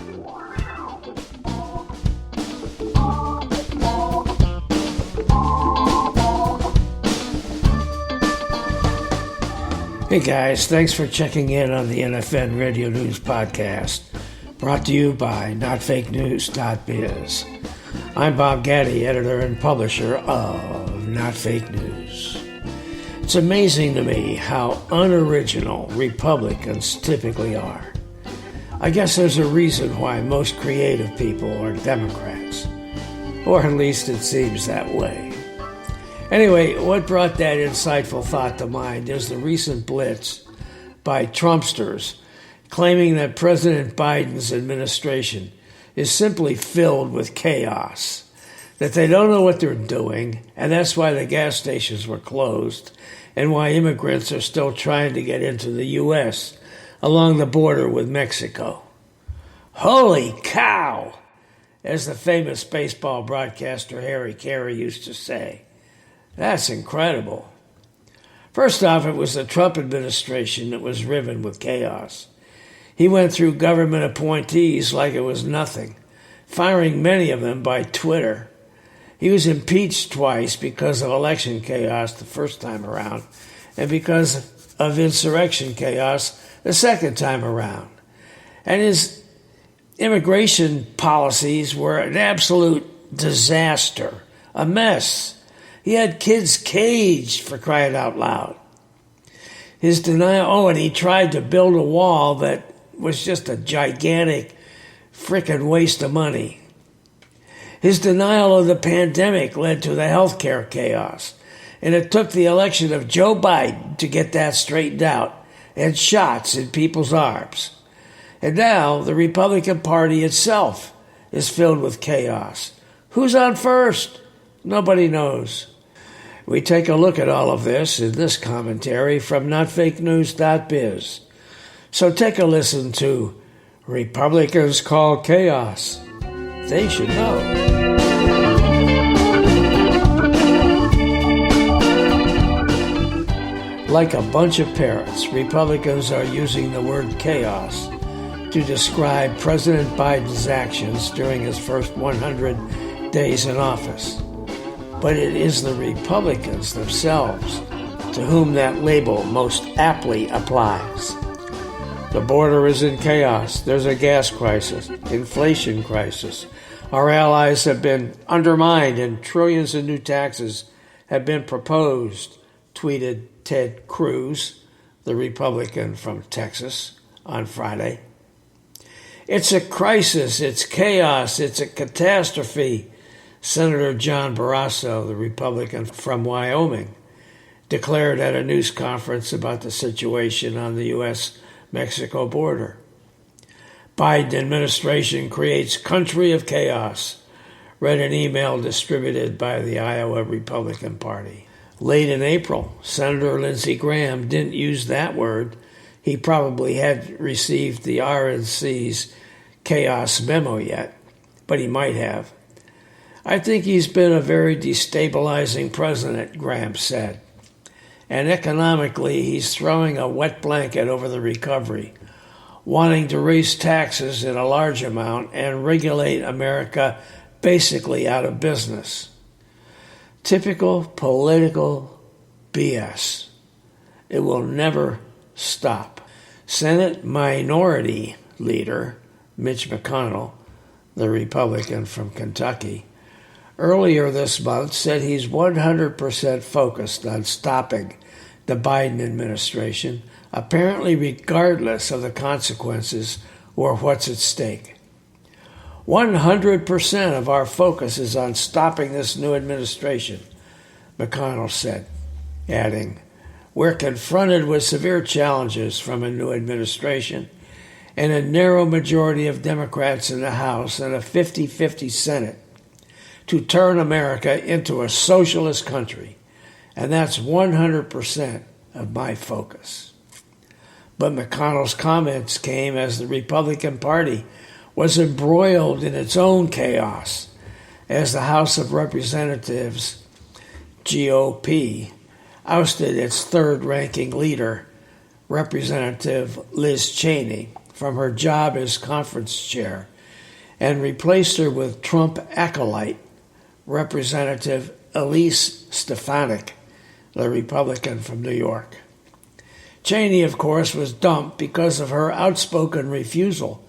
Hey guys, thanks for checking in on the NFN Radio News Podcast, brought to you by notfakenews.biz. I'm Bob Gaddy, editor and publisher of Not Fake News. It's amazing to me how unoriginal Republicans typically are. I guess there's a reason why most creative people are Democrats, or at least it seems that way. Anyway, what brought that insightful thought to mind is the recent blitz by Trumpsters claiming that President Biden's administration is simply filled with chaos, that they don't know what they're doing, and that's why the gas stations were closed, and why immigrants are still trying to get into the U.S. along the border with Mexico. Holy cow, as the famous baseball broadcaster Harry Caray used to say. That's incredible. First off, it was the Trump administration that was riven with chaos. He went through government appointees like it was nothing, firing many of them by Twitter. He was impeached twice because of election chaos the first time around, and because of insurrection chaos the second time around. And his immigration policies were an absolute disaster, a mess. He had kids caged, for crying out loud. His denial, and he tried to build a wall that was just a gigantic frickin' waste of money. His denial of the pandemic led to the healthcare chaos, and it took the election of Joe Biden to get that straightened out, and shots in people's arms. And now the Republican Party itself is filled with chaos. Who's on first? Nobody knows. We take a look at all of this in this commentary from notfakenews.biz. So take a listen to Republicans Call Chaos. They should know. Like a bunch of parrots, Republicans are using the word chaos to describe President Biden's actions during his first 100 days in office. But it is the Republicans themselves to whom that label most aptly applies. The border is in chaos. There's a gas crisis, inflation crisis. Our allies have been undermined and trillions in new taxes have been proposed, tweeted Ted Cruz, the Republican from Texas, on Friday. It's a crisis, it's chaos, it's a catastrophe, Senator John Barrasso, the Republican from Wyoming, declared at a news conference about the situation on the U.S.-Mexico border. Biden administration creates country of chaos, read an email distributed by the Iowa Republican Party. Late in April, Senator Lindsey Graham didn't use that word. He probably hadn't received the RNC's chaos memo yet, but he might have. I think he's been a very destabilizing president, Graham said. And economically, he's throwing a wet blanket over the recovery, wanting to raise taxes in a large amount and regulate America basically out of business. Typical political BS. It will never stop. Senate Minority Leader Mitch McConnell, the Republican from Kentucky, earlier this month said he's 100% focused on stopping the Biden administration, apparently regardless of the consequences or what's at stake. 100% of our focus is on stopping this new administration, McConnell said, adding, "We're confronted with severe challenges from a new administration and a narrow majority of Democrats in the House and a 50-50 Senate to turn America into a socialist country, and that's 100% of my focus." But McConnell's comments came as the Republican Party was embroiled in its own chaos as the House of Representatives, GOP, ousted its third-ranking leader, Representative Liz Cheney, from her job as conference chair and replaced her with Trump acolyte, Representative Elise Stefanik, the Republican from New York. Cheney, of course, was dumped because of her outspoken refusal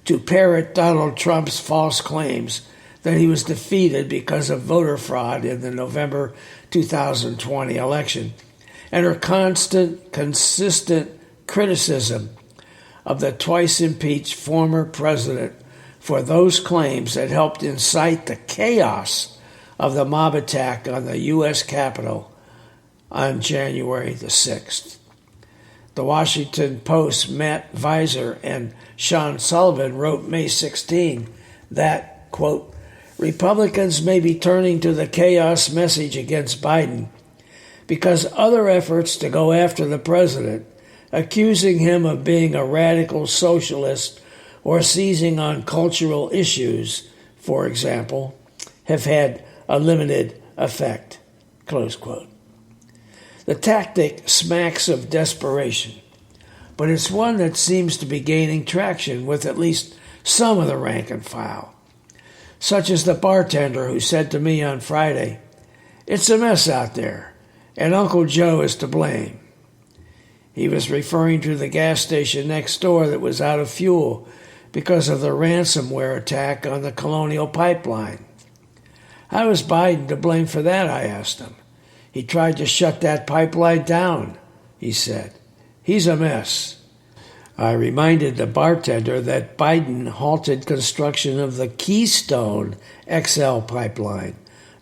to parrot Donald Trump's false claims that he was defeated because of voter fraud in the November 2020 election, and her consistent criticism of the twice-impeached former president for those claims that helped incite the chaos of the mob attack on the U.S. Capitol on January the 6th. The Washington Post, Matt Visor and Sean Sullivan wrote May 16 that, quote, Republicans may be turning to the chaos message against Biden because other efforts to go after the president, accusing him of being a radical socialist or seizing on cultural issues, for example, have had a limited effect, close quote. The tactic smacks of desperation, but it's one that seems to be gaining traction with at least some of the rank and file, such as the bartender who said to me on Friday, "It's a mess out there, and Uncle Joe is to blame." He was referring to the gas station next door that was out of fuel because of the ransomware attack on the Colonial Pipeline. How is Biden to blame for that, I asked him. He tried to shut that pipeline down, he said. He's a mess. I reminded the bartender that Biden halted construction of the Keystone XL pipeline,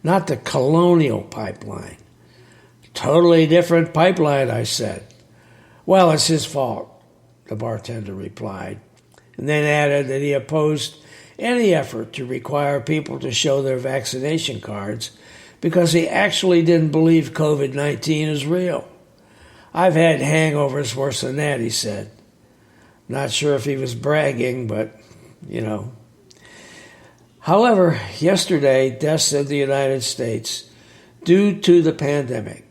not the Colonial Pipeline. Totally different pipeline, I said. Well, it's his fault, the bartender replied, and then added that he opposed any effort to require people to show their vaccination cards because he actually didn't believe COVID-19 is real. I've had hangovers worse than that, he said. Not sure if he was bragging, but, However, yesterday, deaths in the United States due to the pandemic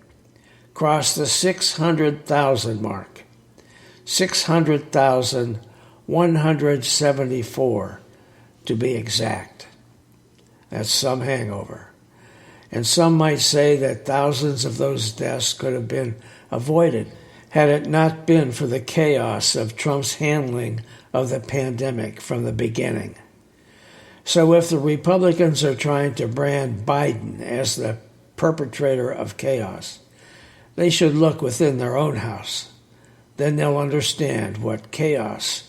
crossed the 600,000 mark. 600,174 to be exact. That's some hangover. And some might say that thousands of those deaths could have been avoided had it not been for the chaos of Trump's handling of the pandemic from the beginning. So if the Republicans are trying to brand Biden as the perpetrator of chaos, they should look within their own house. Then they'll understand what chaos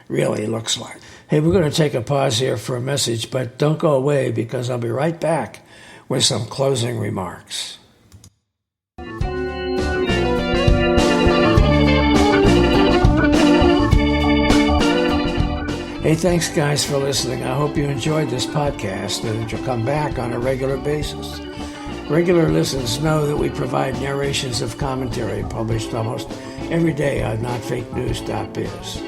really looks like. Hey, we're going to take a pause here for a message, but don't go away because I'll be right back with some closing remarks. Hey, thanks guys for listening. I hope you enjoyed this podcast and that you'll come back on a regular basis. Regular listeners know that we provide narrations of commentary published almost every day on notfakenews.biz.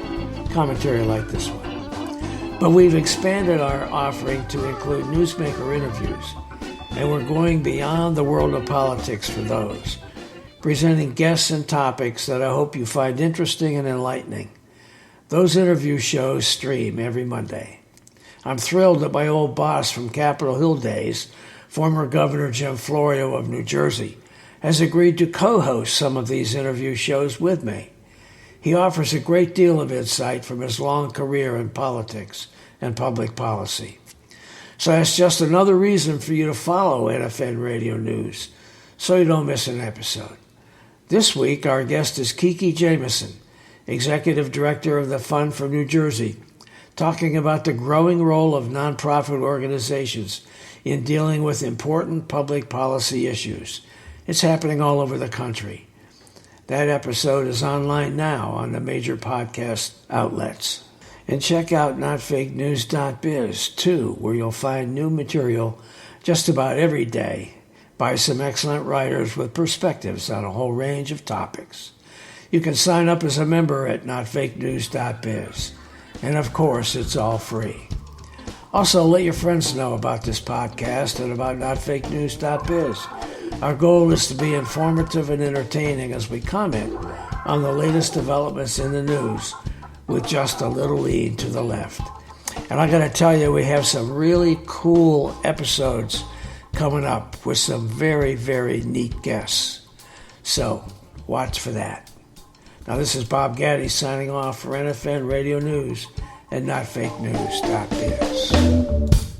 Commentary like this one. But we've expanded our offering to include newsmaker interviews, and we're going beyond the world of politics for those, presenting guests and topics that I hope you find interesting and enlightening. Those interview shows stream every Monday. I'm thrilled that my old boss from Capitol Hill days, former Governor Jim Florio of New Jersey, has agreed to co-host some of these interview shows with me. He offers a great deal of insight from his long career in politics and public policy. So that's just another reason for you to follow NFN Radio News so you don't miss an episode. This week, our guest is Kiki Jameson, Executive Director of the Fund for New Jersey, talking about the growing role of nonprofit organizations in dealing with important public policy issues. It's happening all over the country. That episode is online now on the major podcast outlets. And check out notfakenews.biz, too, where you'll find new material just about every day by some excellent writers with perspectives on a whole range of topics. You can sign up as a member at notfakenews.biz. And of course, it's all free. Also, let your friends know about this podcast and about notfakenews.biz. Our goal is to be informative and entertaining as we comment on the latest developments in the news with just a little lean to the left. And I got to tell you, we have some really cool episodes coming up with some very, very neat guests. So watch for that. Now, this is Bob Gaddy signing off for NFN Radio News and NotFakeNews.biz.